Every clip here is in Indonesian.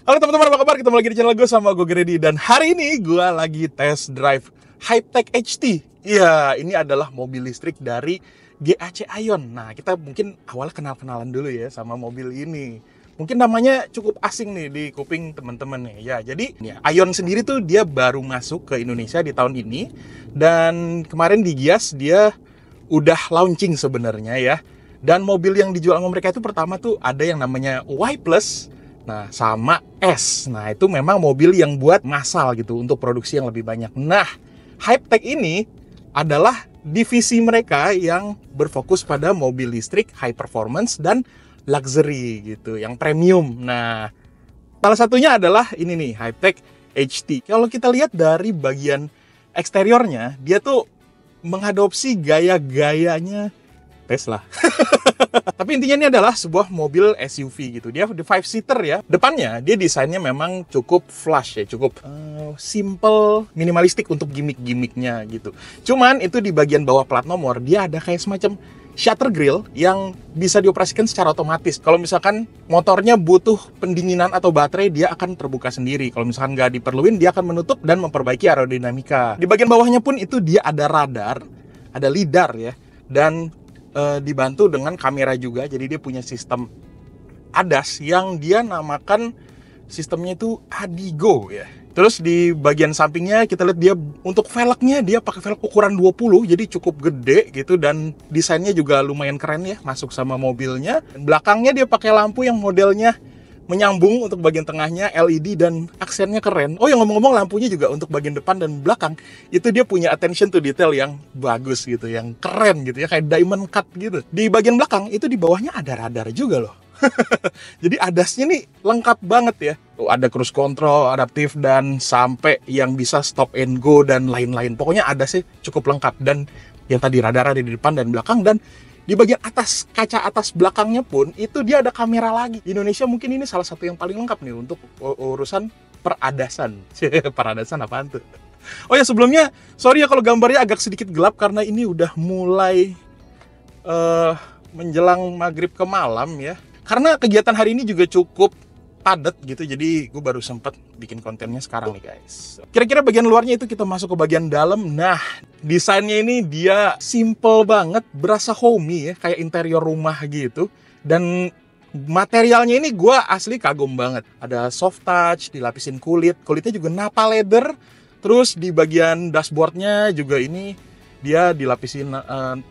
Halo teman-teman, apa kabar? Ketemu lagi di channel gue sama gue Grady. Dan hari ini gue lagi test drive Hypertech HT. Iya, ini adalah mobil listrik dari GAC Aion. Nah, kita mungkin awalnya kenal-kenalan dulu ya sama mobil ini. Mungkin namanya cukup asing nih di kuping teman-teman nih. Ya, jadi Aion sendiri tuh dia baru masuk ke Indonesia di tahun ini. Dan kemarin di Gias dia udah launching sebenarnya ya. Dan mobil yang dijual sama mereka itu pertama tuh ada yang namanya Y Plus, nah sama S. Nah itu memang mobil yang buat massal gitu untuk produksi yang lebih banyak. Nah Hypertech ini adalah divisi mereka yang berfokus pada mobil listrik high performance dan luxury gitu, yang premium. Nah salah satunya adalah ini nih, Hypertech HT. Kalau kita lihat dari bagian eksteriornya, dia tuh mengadopsi gaya-gayanya Tesla. Tapi intinya ini adalah sebuah mobil SUV gitu. Dia the 5-seater ya. Depannya dia desainnya memang cukup flush ya, cukup simple, minimalistik untuk gimmick-gimmicknya gitu. Cuman itu di bagian bawah plat nomor dia ada kayak semacam shutter grill yang bisa dioperasikan secara otomatis. Kalau misalkan motornya butuh pendinginan atau baterai, dia akan terbuka sendiri. Kalau misalkan nggak diperluin, dia akan menutup dan memperbaiki aerodinamika. Di bagian bawahnya pun itu dia ada radar, ada lidar ya, dan dibantu dengan kamera juga. Jadi dia punya sistem ADAS yang dia namakan sistemnya itu Adigo ya. Terus di bagian sampingnya kita lihat dia untuk velgnya dia pakai velg ukuran 20, jadi cukup gede gitu, dan desainnya juga lumayan keren ya, masuk sama mobilnya. Belakangnya dia pakai lampu yang modelnya menyambung untuk bagian tengahnya LED dan aksennya keren. Oh, yang ngomong-ngomong, lampunya juga untuk bagian depan dan belakang itu dia punya attention to detail yang bagus gitu, yang keren gitu ya, kayak diamond cut gitu. Di bagian belakang itu di bawahnya ada radar juga loh. Jadi ADAS-nya nih lengkap banget ya. Tuh, ada cruise control, adaptif, dan sampai yang bisa stop and go dan lain-lain. Pokoknya ADAS-nya cukup lengkap, dan yang tadi radar ada di depan dan belakang, dan di bagian atas, kaca atas belakangnya pun itu dia ada kamera lagi. Di Indonesia mungkin ini salah satu yang paling lengkap nih untuk urusan peradasan. Peradasan apaan tuh? Oh ya, sebelumnya sorry ya kalau gambarnya agak sedikit gelap karena ini udah mulai menjelang maghrib ke malam ya. Karena kegiatan hari ini juga cukup padat gitu, jadi gue baru sempet bikin kontennya sekarang nih guys. Kira-kira bagian luarnya itu kita masuk ke bagian dalam. Nah, desainnya ini dia simple banget, berasa homey ya, kayak interior rumah gitu. Dan materialnya ini gue asli kagum banget. Ada soft touch, dilapisin kulitnya juga Nappa leather. Terus di bagian dashboardnya juga ini dia dilapisin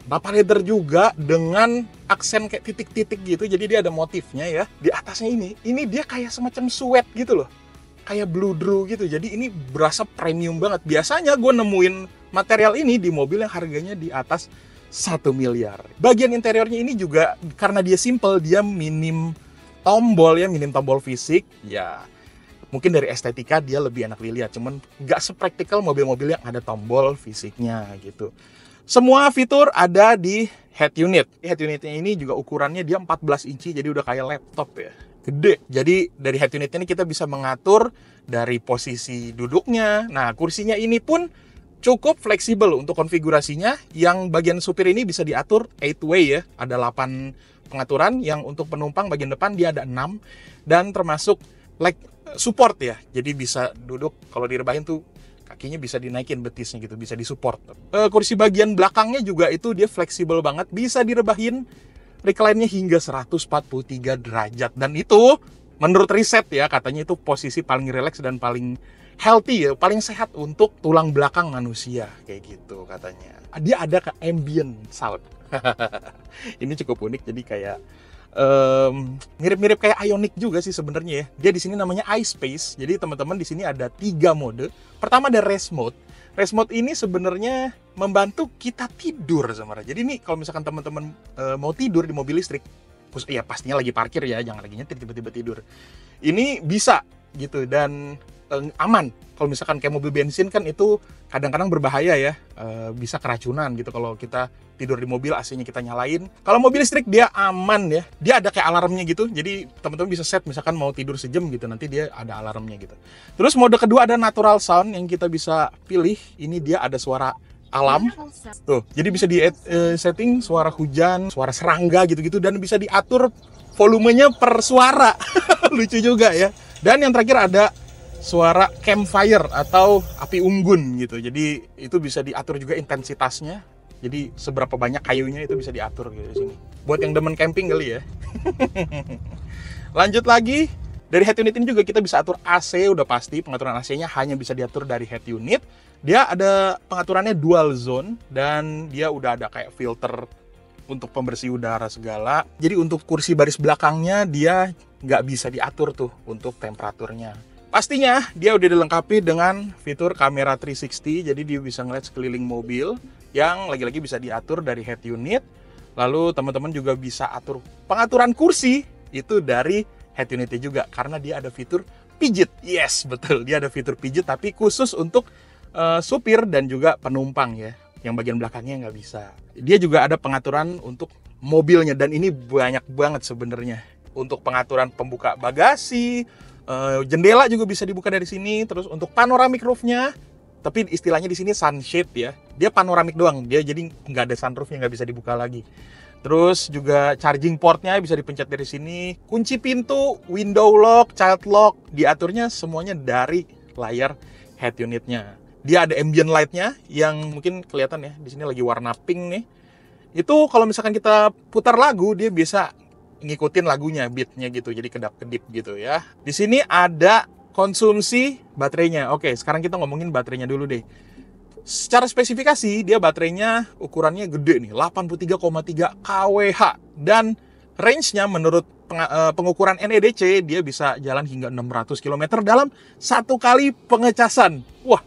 Nappa leather juga dengan aksen kayak titik-titik gitu. Jadi dia ada motifnya ya. Di atasnya ini dia kayak semacam suede gitu loh, kayak bludru gitu. Jadi ini berasa premium banget. Biasanya gue nemuin material ini di mobil yang harganya di atas 1 miliar. Bagian interiornya ini juga karena dia simple, dia minim tombol ya, minim tombol fisik ya. Mungkin dari estetika dia lebih enak dilihat, cuman nggak sepraktikal mobil-mobil yang ada tombol fisiknya gitu. Semua fitur ada di head unit. Head unitnya ini juga ukurannya dia 14 inci, jadi udah kayak laptop ya, gede. Jadi dari head unit ini kita bisa mengatur dari posisi duduknya. Nah, kursinya ini pun cukup fleksibel untuk konfigurasinya. Yang bagian supir ini bisa diatur 8-way ya, ada 8 pengaturan. Yang untuk penumpang bagian depan dia ada 6, dan termasuk leg support ya, jadi bisa duduk, kalau direbahin tuh kakinya bisa dinaikin betisnya gitu, bisa disupport. Kursi bagian belakangnya juga itu dia fleksibel banget, bisa direbahin recline-nya hingga 143 derajat, dan itu menurut riset ya, katanya itu posisi paling rileks dan paling healthy ya, paling sehat untuk tulang belakang manusia, kayak gitu katanya. Dia ada ke ambient sound. Ini cukup unik, jadi kayak mirip-mirip kayak Ioniq juga sih sebenarnya ya. Dia di sini namanya iSpace. Jadi teman-teman di sini ada 3 mode. Pertama ada race mode. Race mode ini sebenarnya membantu kita tidur sebenarnya. Jadi nih kalau misalkan teman-teman mau tidur di mobil listrik, ya pastinya lagi parkir ya, jangan lagi nyetir tiba-tiba tidur. Ini bisa gitu, dan aman. Kalau misalkan kayak mobil bensin kan itu kadang-kadang berbahaya ya, bisa keracunan gitu kalau kita tidur di mobil, AC-nya kita nyalain. Kalau mobil listrik dia aman ya, dia ada kayak alarmnya gitu, jadi teman-teman bisa set misalkan mau tidur sejam gitu, nanti dia ada alarmnya gitu. Terus mode kedua ada natural sound yang kita bisa pilih, ini dia ada suara alam tuh, jadi bisa di setting suara hujan, suara serangga gitu-gitu, dan bisa diatur volumenya per suara. Lucu juga ya. Dan yang terakhir ada suara campfire atau api unggun gitu. Jadi itu bisa diatur juga intensitasnya. Jadi seberapa banyak kayunya itu bisa diatur gitu di sini. Buat yang demen camping kali ya. Lanjut lagi, dari head unit ini juga kita bisa atur AC, udah pasti pengaturan AC-nya hanya bisa diatur dari head unit. Dia ada pengaturannya dual zone dan dia udah ada kayak filter untuk pembersih udara segala. Jadi untuk kursi baris belakangnya dia nggak bisa diatur tuh untuk temperaturnya. Pastinya dia udah dilengkapi dengan fitur kamera 360, jadi dia bisa ngeliat sekeliling mobil yang lagi-lagi bisa diatur dari head unit. Lalu teman-teman juga bisa atur pengaturan kursi itu dari head unitnya juga, karena dia ada fitur pijit. Yes, betul, dia ada fitur pijit tapi khusus untuk supir dan juga penumpang ya. Yang bagian belakangnya nggak bisa. Dia juga ada pengaturan untuk mobilnya, dan ini banyak banget sebenarnya. Untuk pengaturan pembuka bagasi, jendela juga bisa dibuka dari sini. Terus untuk panoramic roof-nya, tapi istilahnya di sini sunshade ya. Dia panoramic doang, dia jadi nggak ada sunroof-nya, nggak bisa dibuka lagi. Terus juga charging port-nya bisa dipencet dari sini. Kunci pintu, window lock, child lock, diaturnya semuanya dari layar head unitnya. Dia ada ambient light-nya yang mungkin kelihatan ya, di sini lagi warna pink nih. Itu kalau misalkan kita putar lagu, dia bisa ngikutin lagunya, beatnya gitu, jadi kedap-kedip gitu ya. Di sini ada konsumsi baterainya. Oke, sekarang kita ngomongin baterainya dulu deh. Secara spesifikasi, dia baterainya ukurannya gede nih, 83,3 kWh. Dan range-nya menurut pengukuran NEDC, dia bisa jalan hingga 600 km dalam satu kali pengecasan. Wah,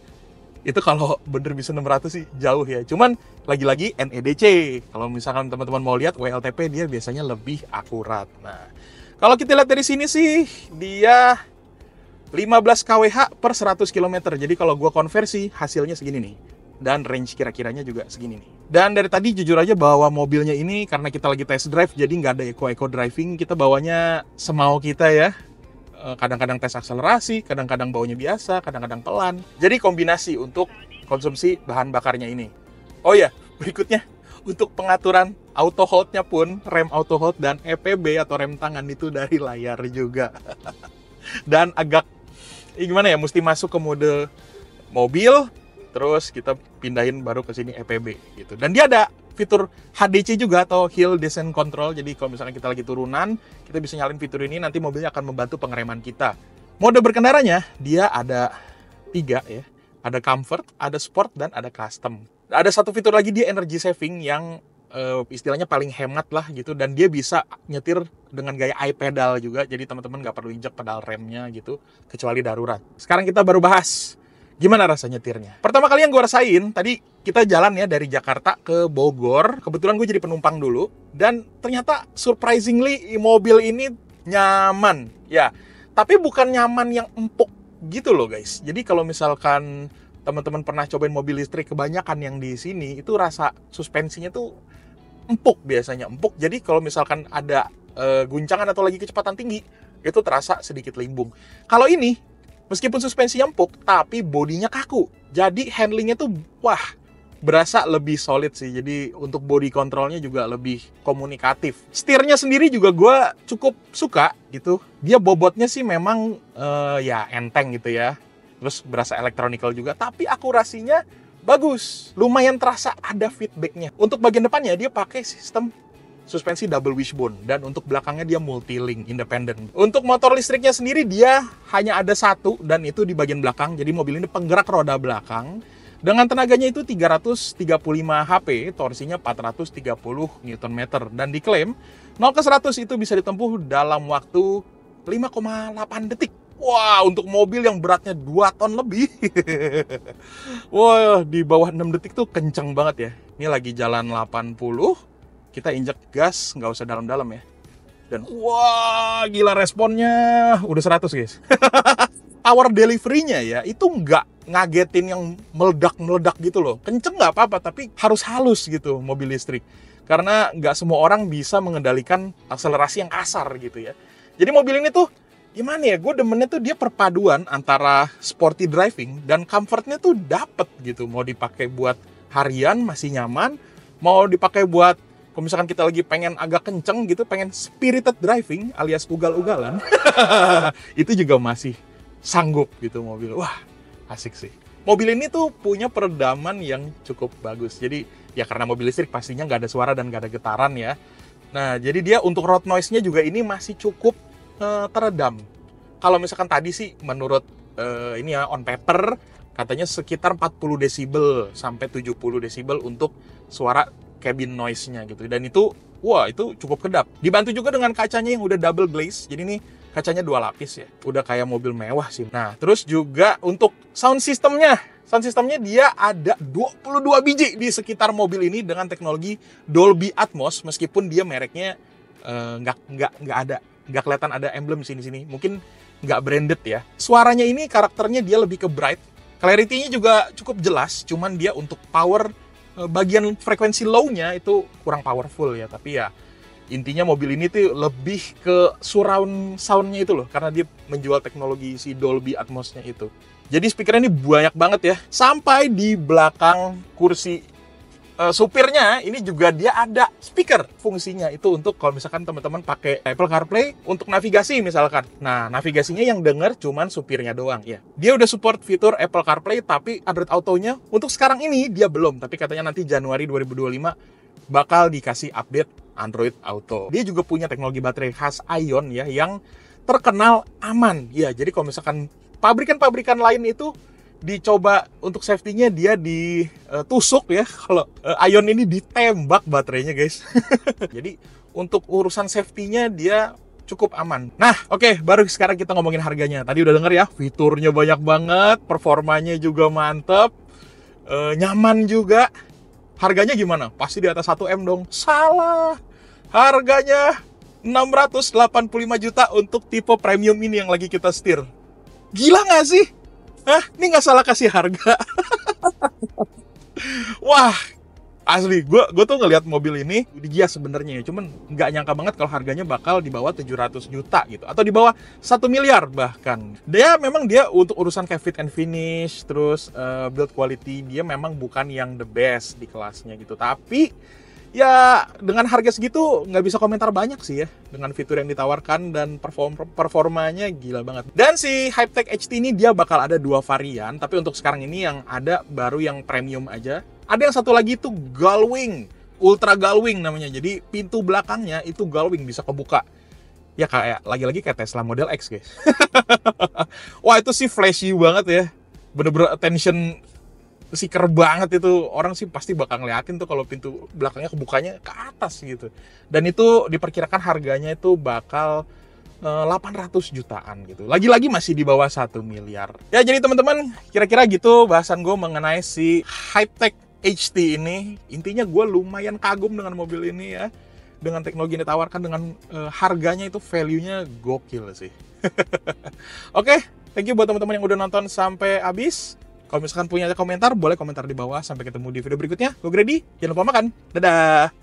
itu kalau bener bisa 600 sih jauh ya. Cuman lagi-lagi NEDC. Kalau misalkan teman-teman mau lihat WLTP, dia biasanya lebih akurat. Nah, kalau kita lihat dari sini sih dia 15 kWh per 100 km. Jadi kalau gua konversi hasilnya segini nih. Dan range kira-kiranya juga segini nih. Dan dari tadi jujur aja bahwa mobilnya ini karena kita lagi test drive, jadi nggak ada eco driving, kita bawanya semau kita ya. Kadang-kadang tes akselerasi, kadang-kadang baunya biasa, kadang-kadang pelan. Jadi kombinasi untuk konsumsi bahan bakarnya ini. Oh ya, berikutnya untuk pengaturan auto hold-nya pun, rem auto hold dan EPB atau rem tangan itu dari layar juga. Dan agak gimana ya, mesti masuk ke mode mobil, terus kita pindahin baru ke sini EPB gitu. Dan dia ada fitur HDC juga atau Hill Descent Control. Jadi kalau misalnya kita lagi turunan, kita bisa nyalin fitur ini, nanti mobilnya akan membantu pengereman kita. Mode berkendaranya dia ada 3 ya. Ada comfort, ada sport, dan ada custom. Ada satu fitur lagi, dia energy saving yang istilahnya paling hemat lah gitu. Dan dia bisa nyetir dengan gaya iPedal juga. Jadi teman-teman nggak perlu injek pedal remnya gitu, kecuali darurat. Sekarang kita baru bahas gimana rasa nyetirnya. Pertama kali yang gue rasain, tadi kita jalan ya dari Jakarta ke Bogor. Kebetulan gue jadi penumpang dulu. Dan ternyata surprisingly mobil ini nyaman. Ya, tapi bukan nyaman yang empuk gitu loh guys. Jadi kalau misalkan teman-teman pernah cobain mobil listrik, kebanyakan yang di sini itu rasa suspensinya tuh empuk biasanya. Empuk, jadi kalau misalkan ada guncangan atau lagi kecepatan tinggi, itu terasa sedikit limbung. Kalau ini, meskipun suspensinya empuk, tapi bodinya kaku. Jadi handlingnya tuh, wah, berasa lebih solid sih. Jadi untuk body controlnya juga lebih komunikatif. Setirnya sendiri juga gue cukup suka gitu. Dia bobotnya sih memang ya enteng gitu ya. Terus berasa elektronikal juga, tapi akurasinya bagus. Lumayan terasa ada feedbacknya. Untuk bagian depannya dia pakai sistem suspensi double wishbone, dan untuk belakangnya dia multi-link independent. Untuk motor listriknya sendiri dia hanya ada satu, dan itu di bagian belakang. Jadi mobil ini penggerak roda belakang. Dengan tenaganya itu 335 HP, torsinya 430 Nm, dan diklaim 0 ke 100 itu bisa ditempuh dalam waktu 5,8 detik. Wah, untuk mobil yang beratnya 2 ton lebih. Wah, di bawah 6 detik tuh kenceng banget ya. Ini lagi jalan 80, kita injek gas, nggak usah dalam-dalam ya. Dan wah, gila responnya, udah 100 guys. Power delivery-nya ya, itu nggak ngagetin yang meledak-meledak gitu loh. Kenceng nggak apa-apa, tapi harus halus gitu mobil listrik. Karena nggak semua orang bisa mengendalikan akselerasi yang kasar gitu ya. Jadi mobil ini tuh, gimana ya, gue demennya tuh dia perpaduan antara sporty driving dan comfortnya tuh dapet gitu. Mau dipakai buat harian masih nyaman, mau dipakai buat Kalau misalkan kita lagi pengen agak kenceng gitu, pengen spirited driving alias ugal-ugalan, itu juga masih sanggup gitu mobil. Wah, asik sih. Mobil ini tuh punya peredaman yang cukup bagus. Jadi ya karena mobil listrik pastinya nggak ada suara dan nggak ada getaran ya. Nah, jadi dia untuk road noise-nya juga ini masih cukup teredam. Kalau misalkan tadi sih menurut ini ya on paper katanya sekitar 40 desibel sampai 70 desibel untuk suara cabin noise-nya gitu. Dan itu, wah itu cukup kedap. Dibantu juga dengan kacanya yang udah double glaze. Jadi nih kacanya 2 lapis ya. Udah kayak mobil mewah sih. Nah, terus juga untuk sound systemnya. Sound systemnya dia ada 22 biji di sekitar mobil ini dengan teknologi Dolby Atmos. Meskipun dia mereknya nggak kelihatan ada emblem sini-sini. Mungkin nggak branded ya. Suaranya ini karakternya dia lebih ke bright. Clarity-nya juga cukup jelas. Cuman dia untuk power bagian frekuensi low-nya itu kurang powerful ya, tapi ya intinya mobil ini tuh lebih ke surround sound-nya itu loh, karena dia menjual teknologi si Dolby Atmos-nya itu. Jadi speakernya ini banyak banget ya, sampai di belakang kursi supirnya ini juga dia ada speaker fungsinya itu untuk kalau misalkan teman-teman pakai Apple CarPlay untuk navigasi misalkan. Nah, navigasinya yang denger cuman supirnya doang ya. Dia udah support fitur Apple CarPlay tapi Android Auto-nya untuk sekarang ini dia belum, tapi katanya nanti Januari 2025 bakal dikasih update Android Auto. Dia juga punya teknologi baterai khas Ion ya yang terkenal aman. Ya, jadi kalau misalkan pabrikan-pabrikan lain itu dicoba untuk safety-nya dia ditusuk ya. Kalau Ion ini ditembak baterainya guys. Jadi untuk urusan safety-nya dia cukup aman. Nah, oke, baru sekarang kita ngomongin harganya. Tadi udah denger ya, fiturnya banyak banget, performanya juga mantep, nyaman juga. Harganya gimana? Pasti di atas 1M dong. Salah. Harganya 685 juta untuk tipe premium ini yang lagi kita setir. Gila nggak sih? Hah? Ini nggak salah kasih harga. Wah, asli, gue tuh ngelihat mobil ini dia sebenarnya ya, cuman nggak nyangka banget kalau harganya bakal di bawah 700 juta gitu, atau di bawah 1 miliar bahkan. Dia memang dia untuk urusan kayak fit and finish, terus build quality, dia memang bukan yang the best di kelasnya gitu. Tapi ya dengan harga segitu nggak bisa komentar banyak sih ya, dengan fitur yang ditawarkan dan performanya gila banget. Dan si Hypertech HT ini dia bakal ada 2 varian, tapi untuk sekarang ini yang ada baru yang premium aja. Ada yang satu lagi itu Gullwing, Ultra Gullwing namanya. Jadi pintu belakangnya itu Gullwing bisa kebuka. Ya kayak lagi-lagi kayak Tesla Model X guys. Wah itu sih flashy banget ya, bener-bener attention seeker banget itu. Orang sih pasti bakal ngeliatin tuh kalau pintu belakangnya kebukanya ke atas gitu. Dan itu diperkirakan harganya itu bakal 800 jutaan gitu. Lagi-lagi masih di bawah 1 miliar. Ya jadi teman-teman, kira-kira gitu bahasan gue mengenai si Hypertech HT ini. Intinya gue lumayan kagum dengan mobil ini ya. Dengan teknologi yang ditawarkan, dengan harganya itu value-nya gokil sih. Oke, thank you buat teman-teman yang udah nonton sampai habis. Kalau misalkan punya komentar, boleh komentar di bawah. Sampai ketemu di video berikutnya. Gue Grady, jangan lupa makan. Dadah!